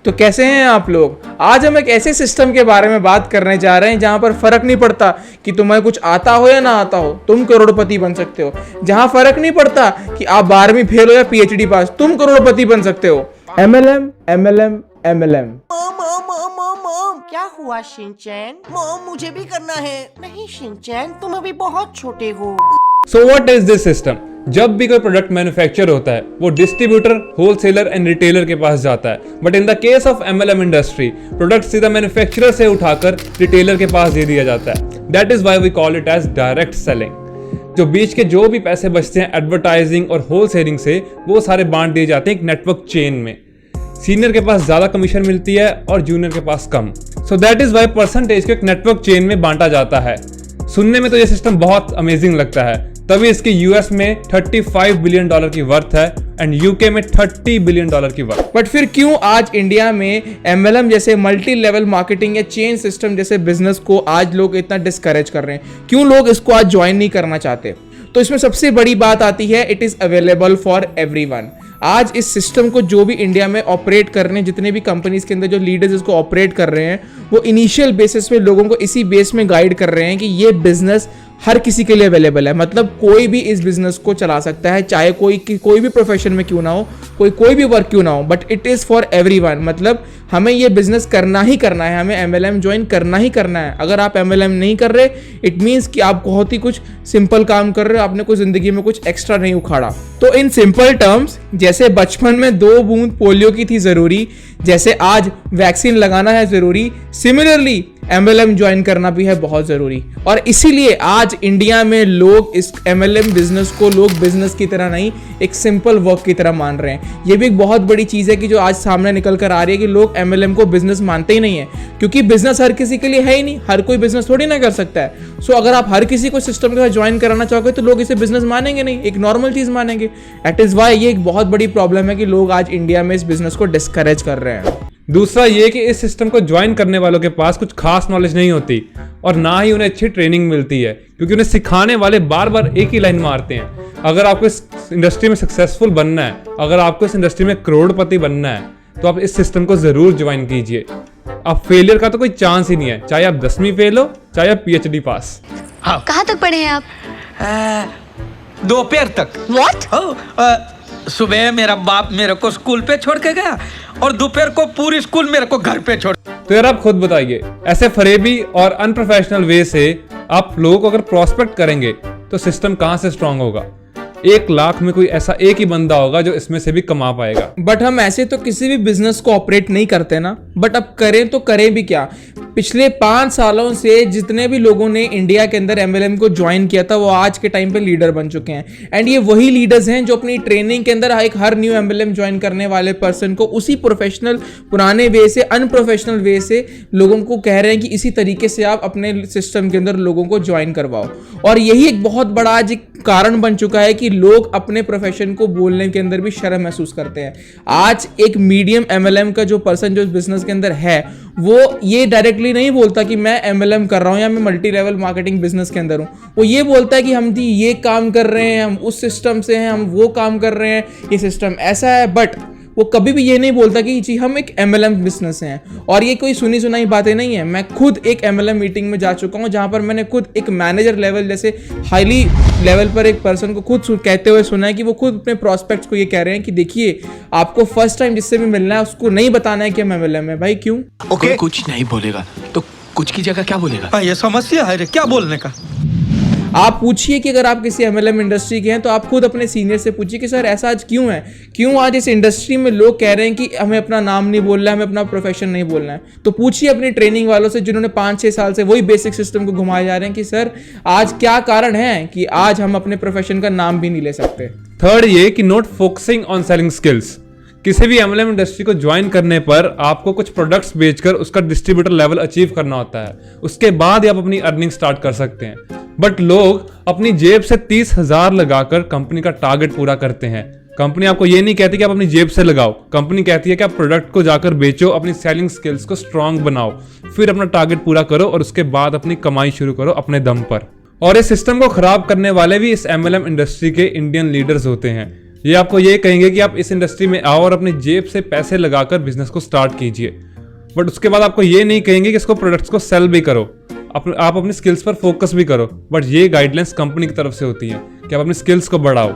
तो कैसे हैं आप लोग। आज हम एक ऐसे सिस्टम के बारे में बात करने जा रहे हैं जहां पर फर्क नहीं पड़ता कि तुम्हें कुछ आता हो या ना आता हो, तुम करोड़पति बन सकते हो। जहां फर्क नहीं पड़ता कि आप 12वीं फेल हो या पीएचडी पास, तुम करोड़पति बन सकते हो। MLM MLM MLM. मॉम क्या हुआ शिनचैन? मॉम मुझे भी करना है। नहीं शिनचैन, तुम अभी बहुत छोटे हो। So what is this system? जब भी कोई प्रोडक्ट मैन्युफैक्चर होता है वो डिस्ट्रीब्यूटर, होलसेलर एंड रिटेलर के पास जाता है। But in the case of MLM industry, product सीधा मैन्युफैक्चरर से उठाकर रिटेलर के पास दे दिया जाता है। That is why we call it as direct selling. जो बीच के जो भी पैसे बचते हैं एडवर्टाइजिंग और होलसेलिंग से, वो सारे बांट दिए जाते हैं एक नेटवर्क चेन में। सीनियर के पास ज्यादा कमीशन मिलती है और जूनियर के पास कम। So that is why percentage को एक नेटवर्क चेन में बांटा जाता है। सुनने में तो ये सिस्टम बहुत अमेजिंग लगता है, तभी इसके यूएस में $35 बिलियन की वर्थ है एंड यूके में $30 बिलियन की वर्थ। बट फिर क्यों आज इंडिया में एमएलएम जैसे मल्टी लेवल मार्केटिंग या चेन सिस्टम जैसे बिजनेस को आज लोग इतना डिस्करेज कर रहे हैं? क्यों लोग इसको आज ज्वाइन नहीं करना चाहते? तो इसमें सबसे बड़ी बात आती है, it is available for everyone. आज इस सिस्टम को जो भी इंडिया में ऑपरेट कर रहे हैं, जितने भी कंपनीज के अंदर जो लीडर्स इसको ऑपरेट कर रहे हैं, वो इनिशियल बेसिस पे लोगों को इसी बेस में गाइड कर रहे हैं कि ये बिजनेस हर किसी के लिए अवेलेबल है। मतलब कोई भी इस बिजनेस को चला सकता है, चाहे कोई भी प्रोफेशन में क्यों ना हो, कोई भी वर्क क्यों ना हो, but it is for everyone. मतलब हमें ये बिजनेस करना ही करना है, हमें एमएलएम ज्वाइन करना ही करना है। अगर आप एमएलएम नहीं कर रहे, इट मीन्स कि आप बहुत ही कुछ सिंपल काम कर रहे हो, आपने कुछ जिंदगी में कुछ एक्स्ट्रा नहीं उखाड़ा। तो इन सिंपल टर्म्स, जैसे बचपन में 2 बूंद पोलियो की थी जरूरी, जैसे आज वैक्सीन लगाना है जरूरी, सिमिलरली एमएलएम ज्वाइन करना भी है बहुत जरूरी। और इसीलिए आज इंडिया में लोग इस एमएलएम बिजनेस को लोग बिजनेस की तरह नहीं, एक सिंपल वर्क की तरह मान रहे हैं। ये भी एक बहुत बड़ी चीज है कि जो आज सामने निकल कर आ रही है कि लोग एमएलएम को बिजनेस मानते ही नहीं है, क्योंकि बिजनेस हर किसी के लिए है ही नहीं। हर कोई बिजनेस थोड़ी ना कर सकता है। सो अगर आप हर किसी को सिस्टम के साथ ज्वाइन कराना चाहोगे तो लोग इसे बिजनेस मानेंगे नहीं, एक नॉर्मल चीज मानेंगे। दैट इज वाई ये एक बहुत बड़ी प्रॉब्लम है कि लोग आज इंडिया में इस बिजनेस को डिस्करेज कर रहे हैं। दूसरा ये कि इस सिस्टम को ज्वाइन करने वालों के पास कुछ खास नॉलेज नहीं होती और ना ही उन्हें अच्छी ट्रेनिंग मिलती है, क्योंकि उन्हें सिखाने वाले बार बार एक ही लाइन मारते हैं। अगर आपको इस इंडस्ट्री में सक्सेसफुल बनना है, अगर आपको इस इंडस्ट्री में करोड़पति बनना है, तो आप इस सिस्टम को जरूर ज्वाइन कीजिए। अब फेलियर का तो कोई चांस ही नहीं है, चाहे आप 10वीं फेल हो, चाहे आप पीएचडी पास। हाँ। कहाँ तक पढ़े हैं आप? दोपहर तक। What? सुबह मेरा बाप मेरे को स्कूल पे छोड़ के गया और दोपहर को पूरी स्कूल मेरे को घर पे छोड़। तो यार आप खुद बताइए, ऐसे फरेबी और अनप्रोफेशनल वे से आप लोगों को अगर प्रोस्पेक्ट करेंगे तो सिस्टम कहां से स्ट्रांग होगा? 1 लाख में कोई ऐसा एक ही बंदा होगा जो इसमें से भी कमा पाएगा। बट हम ऐसे तो किसी भी बिजनेस को ऑपरेट नहीं करते ना, बट अब करें तो करें भी क्या? पिछले 5 सालों से जितने भी लोगों ने इंडिया के अंदर एमएलएम को ज्वाइन किया था, वो आज के टाइम पे लीडर बन चुके हैं। एंड ये वही लीडर्स हैं जो अपनी ट्रेनिंग के अंदर हर न्यू एमएलएम ज्वाइन करने वाले पर्सन को उसी प्रोफेशनल पुराने वे से, अनप्रोफेशनल वे से लोगों को कह रहे हैं कि इसी तरीके से आप अपने सिस्टम के अंदर लोगों को ज्वाइन करवाओ। और यही एक बहुत बड़ा आज एक कारण बन चुका है कि लोग अपने प्रोफेशन को बोलने के अंदर भी शर्म महसूस करते हैं। आज एक मीडियम एमएलएम का जो पर्सन जो बिजनेस के अंदर है, वो ये डायरेक्टली नहीं बोलता कि मैं एमएलएम कर रहा हूं या मैं मल्टी लेवल मार्केटिंग बिजनेस के अंदर हूं। वो ये बोलता है कि हम जी ये काम कर रहे हैं, हम उस सिस्टम से हैं, हम वो काम कर रहे हैं, ये सिस्टम ऐसा है। बट वो कभी भी ये नहीं बोलता कि जी हम एक एमएलएम बिजनेस हैं। और ये कोई सुनी सुनाई बातें नहीं है। मैं खुद एक एमएलएम मीटिंग में जा चुका हूं, जहां पर मैंने खुद एक मैनेजर लेवल जैसे हाईली लेवल पर एक पर्सन को खुद कहते हुए सुना है कि वो खुद अपने प्रोस्पेक्ट्स को ये कह रहे हैं कि देखिए, आपको फर्स्ट टाइम जिससे भी मिलना है उसको नहीं बताना है कि हम एमएलएम है। भाई क्यों? ओके, कुछ नहीं बोलेगा तो कुछ की जगह क्या बोलेगा? ये समस्या है रे, क्या बोलने का? आप पूछिए कि अगर आप किसी एमएलएम इंडस्ट्री के हैं तो आप खुद अपने सीनियर से पूछिए कि सर ऐसा आज क्यों है, क्यों आज इस इंडस्ट्री में लोग कह रहे हैं कि हमें अपना नाम नहीं बोलना है, हमें अपना प्रोफेशन नहीं बोलना है। तो पूछिए अपनी ट्रेनिंग वालों से जिन्होंने 5-6 साल से वही बेसिक सिस्टम को घुमाए जा रहे हैं कि सर आज क्या कारण है कि आज हम अपने प्रोफेशन का नाम भी नहीं ले सकते। थर्ड ये कि not focusing on selling skills. किसी भी एमएलएम इंडस्ट्री को ज्वाइन करने पर आपको कुछ प्रोडक्ट्स बेचकर उसका डिस्ट्रीब्यूटर लेवल अचीव करना होता है, उसके बाद ही आप अपनी अर्निंग स्टार्ट कर सकते हैं। बट लोग अपनी जेब से 30,000 लगाकर कंपनी का टारगेट पूरा करते हैं। कंपनी आपको ये नहीं कहती कि आप अपनी जेब से लगाओ, कंपनी कहती है कि आप प्रोडक्ट को जाकर बेचो, अपनी सेलिंग स्किल्स को स्ट्रांग बनाओ, फिर अपना टारगेट पूरा करो और उसके बाद अपनी कमाई शुरू करो अपने दम पर। और इस सिस्टम को खराब करने वाले भी इस एमएलएम इंडस्ट्री के इंडियन लीडर्स होते हैं। ये आपको ये कहेंगे कि आप इस इंडस्ट्री में आओ और अपनी जेब से पैसे लगाकर बिजनेस को स्टार्ट कीजिए, बट उसके बाद आपको ये नहीं कहेंगे कि इसको प्रोडक्ट्स को सेल भी करो, आप अपनी स्किल्स पर फोकस भी करो। बट ये गाइडलाइंस कंपनी की तरफ से होती है कि आप अपनी स्किल्स को बढ़ाओ।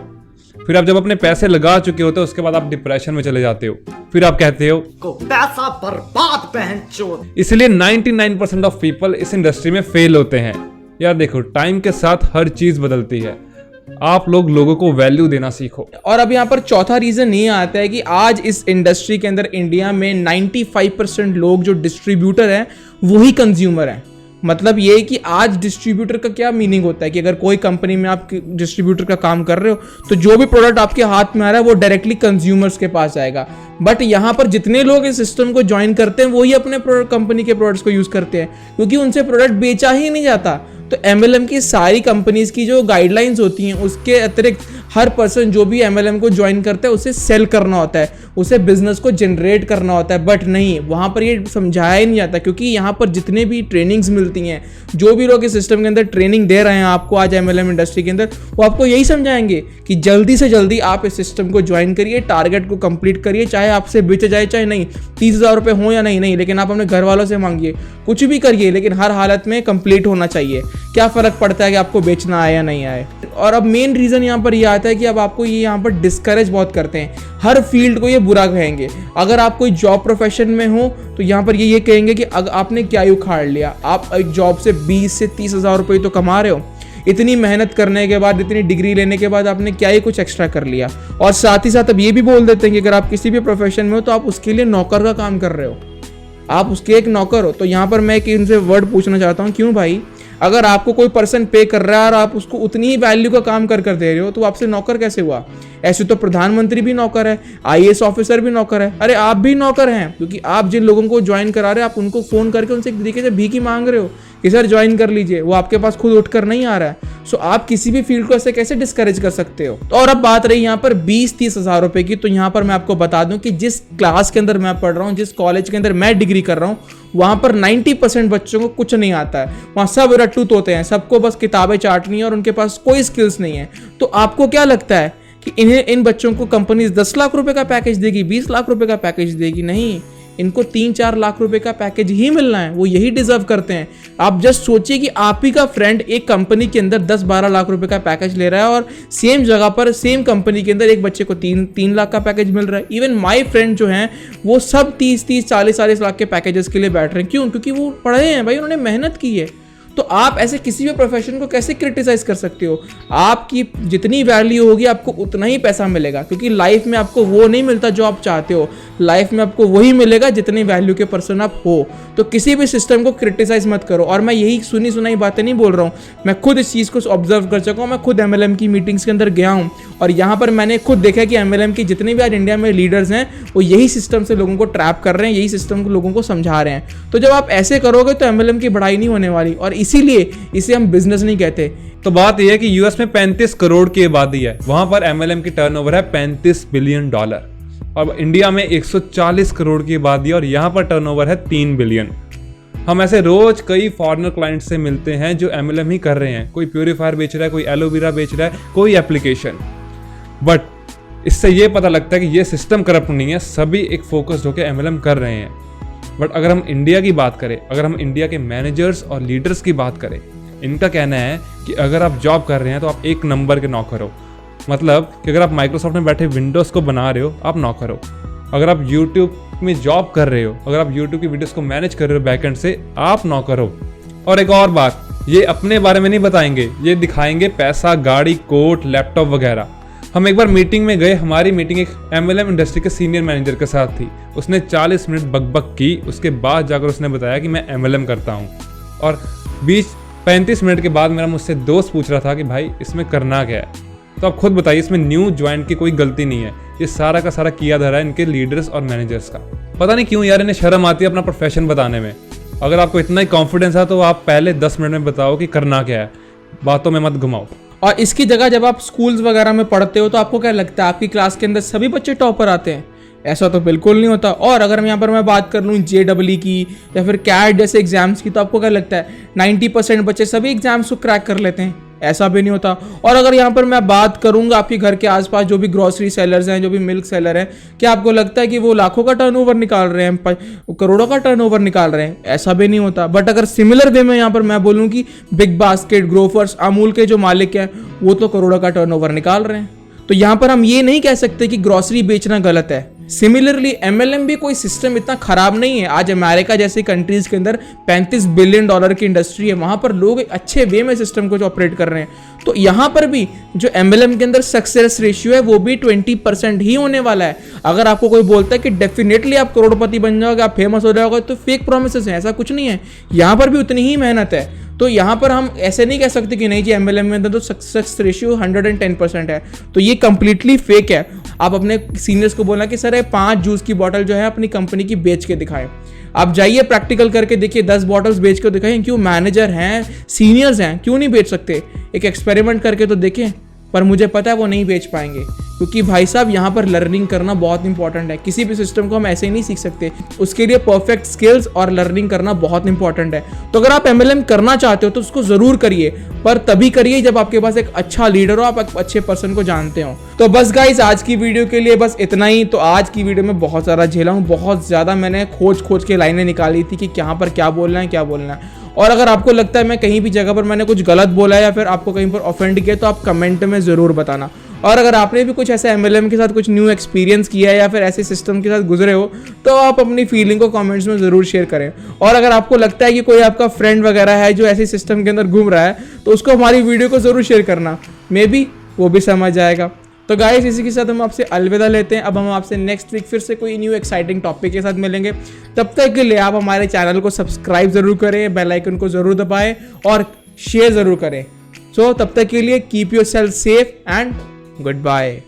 फिर आप जब अपने पैसे लगा चुके होते हो उसके बाद आप डिप्रेशन में चले जाते हो, फिर आप कहते हो को पैसा बर्बाद बहन चोद। इसलिए 99% ऑफ पीपल इस इंडस्ट्री में फेल होते हैं। यार देखो, टाइम के साथ हर चीज बदलती है, आप लोगों को वैल्यू देना सीखो। और अब यहाँ पर चौथा रीजन ये आता है कि आज इस इंडस्ट्री के अंदर इंडिया में 95% लोग जो डिस्ट्रीब्यूटर हैं वही कंज्यूमर हैं। मतलब ये कि आज डिस्ट्रीब्यूटर का क्या मीनिंग होता है कि अगर कोई कंपनी में आप डिस्ट्रीब्यूटर का काम कर रहे हो तो जो भी प्रोडक्ट आपके हाथ में आ रहा है वो डायरेक्टली कंज्यूमर्स के पास आएगा। बट यहाँ पर जितने लोग इस सिस्टम को ज्वाइन करते हैं वही अपने कंपनी के प्रोडक्ट्स को यूज करते हैं, क्योंकि उनसे प्रोडक्ट बेचा ही नहीं जाता। तो MLM की सारी कंपनीज की जो गाइडलाइंस होती हैं उसके अतिरिक्त हर पर्सन जो भी MLM को ज्वाइन करता है उसे सेल करना होता है, उसे बिजनेस को जनरेट करना होता है। बट नहीं, वहाँ पर ये समझाया ही नहीं जाता, क्योंकि यहाँ पर जितने भी ट्रेनिंग्स मिलती हैं, जो भी लोग इस सिस्टम के अंदर ट्रेनिंग दे रहे हैं आपको आज MLM इंडस्ट्री के अंदर, वो आपको यही समझाएंगे कि जल्दी से जल्दी आप इस सिस्टम को ज्वाइन करिए, टारगेट को कंप्लीट करिए, चाहे आपसे बेचे जाए चाहे नहीं, 30,000 रुपये हो या नहीं, लेकिन आप अपने घर वालों से मांगिए, कुछ भी करिए, लेकिन हर हालत में कंप्लीट होना चाहिए। क्या फ़र्क पड़ता है कि आपको बेचना आए या नहीं आए। और अब मेन रीज़न यहाँ पर यह आता है कि अब आपको ये यहाँ पर डिस्करेज बहुत करते हैं, हर फील्ड को ये बुरा कहेंगे। अगर आप कोई जॉब प्रोफेशन में हो तो यहाँ पर ये कहेंगे कि अगर आपने क्या ही उखाड़ लिया, आप एक जॉब से 20 से 30,000 रुपये तो कमा रहे हो, इतनी मेहनत करने के बाद, इतनी डिग्री लेने के बाद आपने क्या ही कुछ एक्स्ट्रा कर लिया। और साथ ही साथ अब ये भी बोल देते हैं कि अगर आप किसी भी प्रोफेशन में हो तो आप उसके लिए नौकर का काम कर रहे हो, आप उसके एक नौकर हो। तो यहाँ पर मैं इनसे वर्ड पूछना चाहता हूँ, क्यों भाई, अगर आपको कोई पर्सन पे कर रहा है और आप उसको उतनी ही वैल्यू का काम कर दे रहे हो तो आपसे नौकर कैसे हुआ? ऐसे तो प्रधानमंत्री भी नौकर है, IAS ऑफिसर भी नौकर है, अरे आप भी नौकर हैं, क्योंकि आप जिन लोगों को ज्वाइन करा रहे हैं आप उनको फोन करके उनसे एक तरीके से भीख मांग रहे हो कि सर ज्वाइन कर लीजिए, वो आपके पास खुद उठकर नहीं आ रहा है। सो आप किसी भी फील्ड को ऐसे कैसे डिस्करेज कर सकते हो? तो और अब बात रही यहाँ पर 20-30 हज़ार रुपए की, तो यहाँ पर मैं आपको बता दूं कि जिस क्लास के अंदर मैं पढ़ रहा हूँ, जिस कॉलेज के अंदर मैं डिग्री कर रहा हूँ, वहाँ पर 90% बच्चों को कुछ नहीं आता है। वहाँ सब रट्टू तोते हैं, सबको बस किताबें चाटनी है और उनके पास कोई स्किल्स नहीं है। तो आपको क्या लगता है कि इन बच्चों को कंपनीज 10 लाख रुपए का पैकेज देगी, 20 लाख रुपए का पैकेज देगी? नहीं, इनको 3-4 लाख रुपए का पैकेज ही मिलना है, वो यही डिजर्व करते हैं। आप जस्ट सोचिए कि आप ही का फ्रेंड एक कंपनी के अंदर 10-12 लाख रुपए का पैकेज ले रहा है और सेम जगह पर सेम कंपनी के अंदर एक बच्चे को 3 लाख का पैकेज मिल रहा है। इवन माय फ्रेंड जो हैं वो सब 30-30, 40-40 लाख के पैकेजेस के लिए बैठ रहे हैं। क्यों? क्योंकि वो पढ़े हैं भाई, उन्होंने मेहनत की है। तो आप ऐसे किसी भी प्रोफेशन को कैसे क्रिटिसाइज कर सकते हो? आपकी जितनी वैल्यू होगी आपको उतना ही पैसा मिलेगा, क्योंकि लाइफ में आपको वो नहीं मिलता जो आप चाहते हो, लाइफ में आपको वही मिलेगा जितनी वैल्यू के पर्सन आप हो। तो किसी भी सिस्टम को क्रिटिसाइज मत करो। और मैं यही सुनी सुनाई बातें नहीं बोल रहा हूँ, मैं खुद इस चीज़ को ऑब्जर्व कर चुका हूँ। मैं खुद MLM की मीटिंग्स के अंदर गया हूँ और यहाँ पर मैंने खुद देखा कि MLM की जितने भी आज इंडिया में लीडर्स हैं वो यही सिस्टम से लोगों को ट्रैप कर रहे हैं, यही सिस्टम को लोगों को समझा रहे हैं। तो जब आप ऐसे करोगे तो MLM की बढ़ाई नहीं होने वाली, और इसीलिए इसे हम बिजनेस नहीं कहते। तो बात यह है कि यूएस में 35 करोड़ की आबादी है, वहां पर MLM की टर्नओवर है $35 बिलियन, और इंडिया में 140 करोड़ की आबादी है और यहाँ पर टर्नओवर है 3 बिलियन। हम ऐसे रोज कई फॉरेनर क्लाइंट से मिलते हैं जो MLM ही कर रहे हैं, कोई प्योरीफायर बेच रहा है, कोई एलोवेरा बेच रहा है, कोई एप्लीकेशन। बट इससे ये पता लगता है कि ये सिस्टम करप्ट नहीं है, सभी एक फोकस्ड होकर MLM कर रहे हैं। बट अगर हम इंडिया की बात करें, अगर हम इंडिया के मैनेजर्स और लीडर्स की बात करें, इनका कहना है कि अगर आप जॉब कर रहे हैं तो आप एक नंबर के नौकर हो। मतलब कि अगर आप माइक्रोसॉफ्ट में बैठे विंडोज़ को बना रहे हो, आप नौकर हो। अगर आप यूट्यूब में जॉब कर रहे हो, अगर आप यूट्यूब की वीडियोस को मैनेज कर रहे हो बैकएंड से, आप नौकर हो। और एक और बात, ये अपने बारे में नहीं बताएंगे, ये दिखाएंगे पैसा, गाड़ी, कोट, लैपटॉप वगैरह। हम एक बार मीटिंग में गए, हमारी मीटिंग एक MLM इंडस्ट्री के सीनियर मैनेजर के साथ थी। उसने 40 मिनट बकबक की, उसके बाद जाकर उसने बताया कि मैं MLM करता हूँ। और 35 मिनट के बाद मेरा मुझसे दोस्त पूछ रहा था कि भाई इसमें करना क्या है। तो आप खुद बताइए, इसमें न्यू ज्वाइंट की कोई गलती नहीं है, ये सारा का सारा किया धरा है इनके लीडर्स और मैनेजर्स का। पता नहीं क्यों यार इन्हें शर्म आती है अपना प्रोफेशन बताने में। अगर आपको इतना ही कॉन्फिडेंस है तो आप पहले 10 मिनट में बताओ कि करना क्या है, बातों में मत घुमाओ। और इसकी जगह जब आप स्कूल्स वगैरह में पढ़ते हो तो आपको क्या लगता है आपकी क्लास के अंदर सभी बच्चे टॉपर आते हैं? ऐसा तो बिल्कुल नहीं होता। और अगर मैं यहाँ पर बात कर लूँ JEE की या फिर CAT जैसे एग्जाम्स की, तो आपको क्या लगता है 90% बच्चे सभी एग्जाम्स को क्रैक कर लेते हैं? ऐसा भी नहीं होता। और अगर यहाँ पर मैं बात करूंगा आपके घर के आसपास जो भी ग्रोसरी सेलर्स हैं, जो भी मिल्क सेलर हैं, क्या आपको लगता है कि वो लाखों का टर्नओवर निकाल रहे हैं, करोड़ों का टर्नओवर निकाल रहे हैं? ऐसा भी नहीं होता। बट अगर सिमिलर वे में यहाँ पर मैं बोलूँ कि बिग बास्केट, ग्रोफर्स, अमूल के जो मालिक हैं वो तो करोड़ों का टर्नओवर निकाल रहे हैं। तो यहाँ पर हम ये नहीं कह सकते कि ग्रोसरी बेचना गलत है। सिमिलरली MLM भी कोई सिस्टम इतना खराब नहीं है। आज अमेरिका जैसी कंट्रीज के अंदर $35 बिलियन की इंडस्ट्री है, वहां पर लोग एक अच्छे वे में सिस्टम को जो ऑपरेट कर रहे हैं। तो यहाँ पर भी जो MLM के अंदर सक्सेस रेशियो है वो भी 20% ही होने वाला है। अगर आपको कोई बोलता है कि डेफिनेटली आप करोड़पति बन जाओगे, आप फेमस हो जाओगे, तो फेक प्रोमिसेस हैं, ऐसा कुछ नहीं है। यहाँ पर भी उतनी ही मेहनत है। तो यहाँ पर हम ऐसे नहीं कह सकते कि नहीं जी MLM में अंदर तो सक्सेस रेशियो 110% है, तो ये कंप्लीटली फेक है। आप अपने सीनियर्स को बोलना कि सर ये 5 जूस की बॉटल जो है अपनी कंपनी की बेच के दिखाएं। आप जाइए प्रैक्टिकल करके देखिए, 10 बॉटल्स बेच के दिखाएं। क्यों? मैनेजर हैं, सीनियर्स हैं, क्यों नहीं बेच सकते? एक एक्सपेरिमेंट करके तो देखें। पर मुझे पता है वो नहीं बेच पाएंगे, क्योंकि भाई साहब यहाँ पर लर्निंग करना बहुत इंपॉर्टेंट है। किसी भी सिस्टम को हम ऐसे ही नहीं सीख सकते, उसके लिए परफेक्ट स्किल्स और लर्निंग करना बहुत इंपॉर्टेंट है। तो अगर आप MLM करना चाहते हो तो उसको जरूर करिए, पर तभी करिए जब आपके पास एक अच्छा लीडर हो, आप एक अच्छे पर्सन को जानते हो। तो बस गाइज आज की वीडियो के लिए बस इतना ही। तो आज की वीडियो में बहुत सारा झेला हूँ, बहुत ज़्यादा मैंने खोज के लाइनें निकाली थी कि कहाँ पर क्या बोलना है, क्या बोलना है। और अगर आपको लगता है मैं कहीं भी जगह पर मैंने कुछ गलत बोला है या फिर आपको कहीं पर ऑफेंड किया, तो आप कमेंट में ज़रूर बताना। और अगर आपने भी कुछ ऐसा MLM के साथ कुछ न्यू एक्सपीरियंस किया है या फिर ऐसे सिस्टम के साथ गुजरे हो, तो आप अपनी फीलिंग को कमेंट्स में ज़रूर शेयर करें। और अगर आपको लगता है कि कोई आपका फ्रेंड वगैरह है जो ऐसे सिस्टम के अंदर घूम रहा है, तो उसको हमारी वीडियो को ज़रूर शेयर करना, मे बी वो भी समझ जाएगा। तो गाइस इसी के साथ हम आपसे अलविदा लेते हैं। अब हम आपसे नेक्स्ट वीक फिर से कोई न्यू एक्साइटिंग टॉपिक के साथ मिलेंगे। तब तक के लिए आप हमारे चैनल को सब्सक्राइब जरूर करें, बेल आइकन को जरूर दबाएं और शेयर जरूर करें। सो तब तक के लिए keep yourself safe and good bye.